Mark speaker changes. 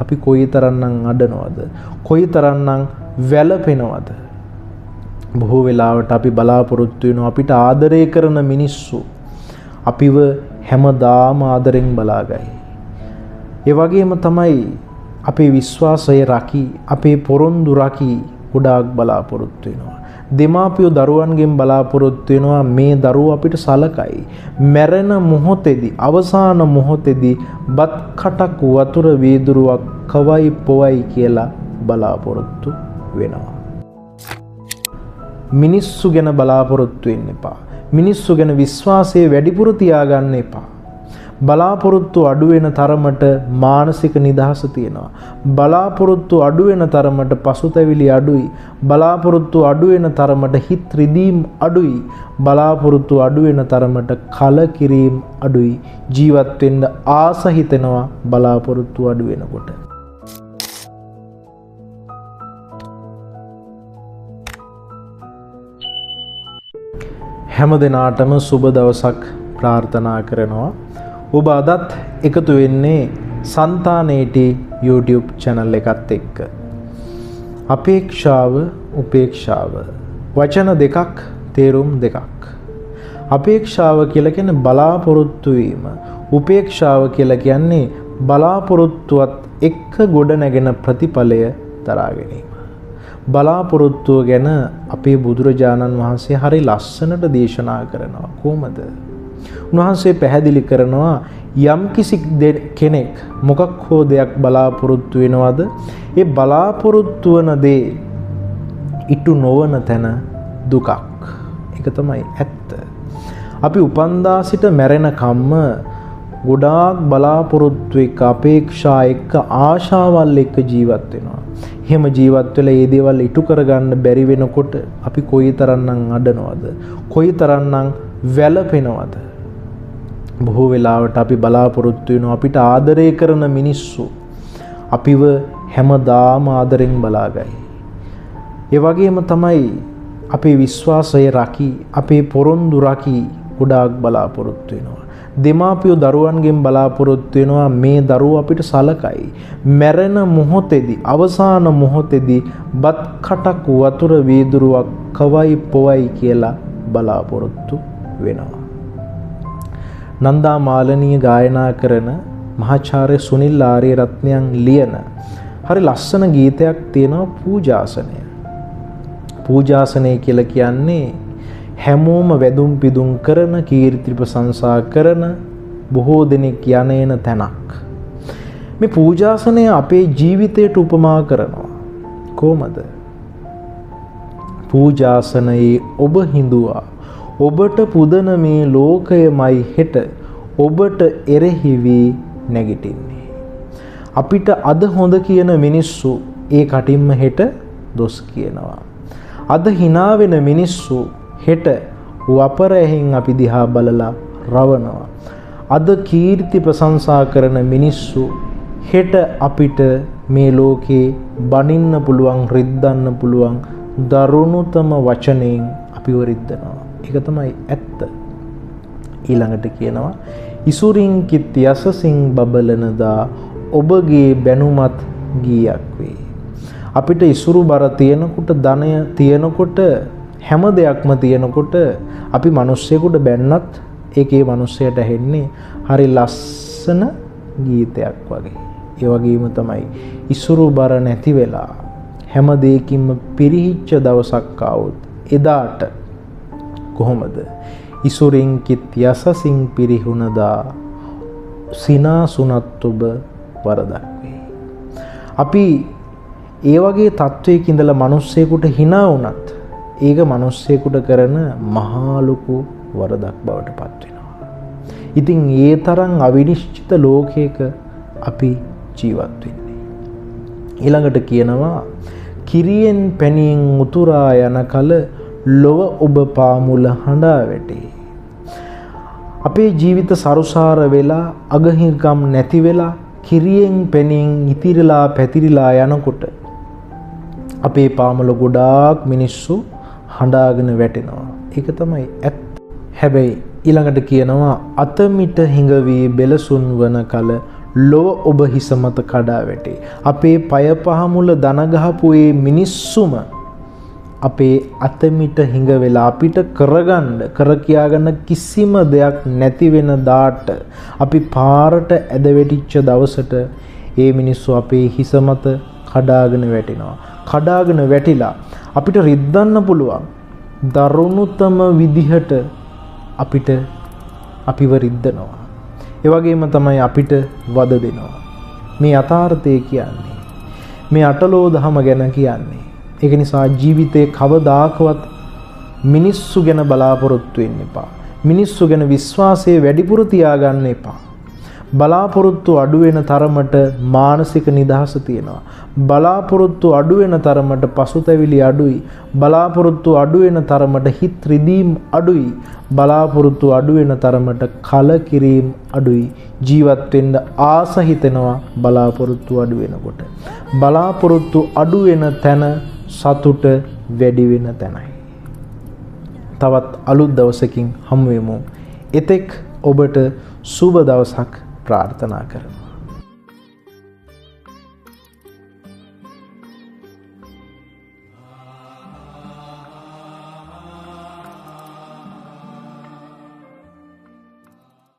Speaker 1: අපි කොයිතරම්නම් අඬනවද? කොයිතරම්නම් වැළපෙනවද? බොහෝ වෙලාවට අපි බලාපොරොත්තු වෙනවා අපිට ආදරය කරන මිනිස්සු අපිව හැමදාම ආදරෙන් බලාගයි. ඒ වගේම තමයි අපේ විශ්වාසය රකි, අපේ පොරොන්දු රකි ගොඩාක් බලාපොරොත්තු වෙනවා. දෙමාපියෝ දරුවන්ගෙන් බලාපොරොත්තු වෙනවා මේ දරුවෝ අපිට සලකයි. මැරෙන මොහොතේදී, අවසාන මොහොතේදී බත් කටක් වතුර වීදුරුවක් කවයි පොවයි කියලා බලාපොරොත්තු වෙනවා. මිනිස්සු ගැන බලාපොරොත්තු වෙන්න එපා. මිනිස්සු ගැන විශ්වාසය වැඩිපුර තියාගන්න එපා. බලාපොරොත්තු අඩු වෙන තරමට මානසික නිදහස තියෙනවා. බලාපොරොත්තු අඩු වෙන තරමට පසුතැවිලි අඩුයි. බලාපොරොත්තු අඩු වෙන තරමට හිත රිදීම් අඩුයි. බලාපොරොත්තු අඩු වෙන තරමට කලකිරීම අඩුයි. ජීවත් වෙන්න ආස හිතෙනවා බලාපොරොත්තු අඩු වෙනකොට. හැම දිනාටම සුබ දවසක් ප්‍රාර්ථනා කරනවා. ඔබ අදත් එකතු වෙන්නේ సంతానేటి YouTube channel එකත් එක්ක. අපේක්ෂාව, උපේක්ෂාව වචන දෙකක්, තේරුම් දෙකක්. අපේක්ෂාව කියලා කියන්නේ බලාපොරොත්තු වීම. උපේක්ෂාව කියලා කියන්නේ බලාපොරොත්තුවත් එක්ක ගොඩ නැගෙන ප්‍රතිඵලය දරා ගැනීම. බලාපොරොත්තුව ගැන අපේ බුදුරජාණන් වහන්සේ හරි ලස්සනට දේශනා කරනවා. කොහොමද? උන්වහන්සේ පැහැදිලි කරනවා යම් කිසි කෙනෙක් මොකක් හෝ දෙයක් බලාපොරොත්තු වෙනවද, ඒ බලාපොරොත්තු වන දේ ඉටු නොවන තැන දුකක්. ඒක තමයි ඇත්ත. අපි උපන්දා සිට මැරෙන කම්ම ගොඩාක් බලාපොරොත්තු එක්ක, අපේක්ෂා එක්ක, ආශාවල් එක්ක ජීවත් වෙනවා. එහෙම ජීවත් වෙලා මේ දේවල් ඉටු කරගන්න බැරි වෙනකොට අපි කොයිතරම්නම් අඬනවද? කොයිතරම්නම් වැළපෙනවද? බොහෝ වෙලාවට අපි බලාපොරොත්තු වෙනවා අපිට ආදරය කරන මිනිස්සු අපිව හැමදාම ආදරෙන් බලාගයි. ඒ වගේම තමයි අපේ විශ්වාසය රකි, අපේ පොරොන්දු රකි ගොඩාක් බලාපොරොත්තු වෙනවා. දෙමාපියෝ දරුවන්ගෙන් බලාපොරොත්තු වෙනවා මේ දරුවෝ අපිට සලකයි. මැරෙන මොහොතේදී, අවසාන මොහොතේදී බත් කටක් වතුර වීදුරුවක් කවයි පොවයි කියලා බලාපොරොත්තු වෙනවා. නන්දා මාලනීය ගායනා කරන මහාචාර්ය සුනිල් ආරියරත්නයන් ලියන හරි ලස්සන ගීතයක් තියෙනවා, පූජාසනය. පූජාසනය කියලා කියන්නේ හැමෝම වැදුම් පිදුම් කරන, කීර්ති ප්‍රශංසා කරන, බොහෝ දෙනෙක් යන තැනක්. මේ පූජාසනය අපේ ජීවිතයට උපමා කරනවා. කොහොමද? පූජාසනයේ ඔබ හිඳුවා ඔබට පුදන මේ ලෝකයමයි හෙට ඔබට එරෙහි වී නැගිටින්නේ. අපිට අද හොඳ කියන මිනිස්සු ඒ කටින්ම හෙට දොස් කියනවා. අද hina වෙන මිනිස්සු හෙට වපරැහින් අපි දිහා බලලා රවනවා. අද කීර්ති ප්‍රශංසා කරන මිනිස්සු හෙට අපිට මේ ලෝකේ බනින්න පුළුවන්, රිද්දන්න පුළුවන් දරුණුතම වචනෙන් අපිව රිද්දනවා. ඒක තමයි ඇත්ත. ඊළඟට කියනවා ඉසුරින් කිත් යසසින් බබලනදා ඔබගේ බැනුමත් ගීයක් වේ. අපිට ඉසුරු බර තියෙනකොට, ධනය තියෙනකොට, හැම දෙයක්ම තියෙනකොට අපි මිනිස්සෙකුට බැන්නත් ඒකේ මිනිස්සයට ඇහෙන්නේ හරි ලස්සන ගීතයක් වගේ. ඒ වගේම තමයි ඉසුරු බර නැති වෙලා හැම දෙයකින්ම පිරිහිච්ච දවසක් ආවොත් එදාට කොහොමද? ඉසුරින් කිත් යසසින් පිරිහුණදා සිනාසුනත් ඔබ වරදක් වේ. අපි ඒ වගේ තත්වයක ඉඳලා මිනිස්සෙකුට hina වුණත් ඒක මිනිස්සෙකුට කරන මහා ලොකු වරදක් බවට පත් වෙනවා. ඉතින් ඒ තරම් අවිනිශ්චිත ලෝකයක අපි ජීවත් වෙන්නේ. ඊළඟට කියනවා කිරියෙන් පැණියෙන් උතුරා යන කල ලොව ඔබ පාමුල හඬා වැටේ. අපේ ජීවිත සරුසාර වෙලා, අගහිඟම් නැති වෙලා, කිරියෙන් පැණියෙන් ඉතිරිලා පැතිරිලා යනකොට අපේ පාමුල ගොඩාක් මිනිස්සු හඬාගෙන වැටෙනවා. ඒක තමයි ඇත්ත. හැබැයි ඊළඟට කියනවා අතමිට හිඟවි බෙලසුන් වන කල ලොව ඔබ හිස මත කඩා වැටේ. අපේ পায় පහ මුල දන ගහපු ඒ මිනිස්සුම අපේ අතමිට හිඟ වෙලා අපිට කරගන්න කර කියාගන්න කිසිම දෙයක් නැති වෙන දාට අපි පාරට ඇද වැටිච්ච දවසට ඒ මිනිස්සු අපේ හිස මත කඩාගෙන වැටෙනවා. කඩාගෙන වැටිලා අපිට රිද්දන්න පුළුවන් දරුණුතම විදිහට අපිට අපිව රිද්දනවා. ඒ වගේම තමයි අපිට වද දෙනවා. මේ යථාර්ථය කියන්නේ මේ අටලෝ දහම ගැන කියන්නේ. ඒක නිසා ජීවිතේ කවදාකවත් මිනිස්සු ගැන බලාපොරොත්තු වෙන්න එපා. මිනිස්සු ගැන විශ්වාසය වැඩිපුර තියාගන්න එපා. බලාපොරොත්තු අඩු වෙන තරමට මානසික නිදහස තියෙනවා. බලාපොරොත්තු අඩු වෙන තරමට පසුතැවිලි අඩුයි. බලාපොරොත්තු අඩු වෙන තරමට හිත රිදීම් අඩුයි. බලාපොරොත්තු අඩු වෙන තරමට කලකිරීම අඩුයි. ජීවත් වෙන්න ආස හිතෙනවා බලාපොරොත්තු අඩු වෙනකොට. බලාපොරොත්තු අඩු වෙන තැන සතුට වැඩි වෙන තැනයි. තවත් අලුත් දවසකින් හමු වෙමු. එතෙක් ඔබට සුබ දවසක් ප්‍රාර්ථනා කරනවා.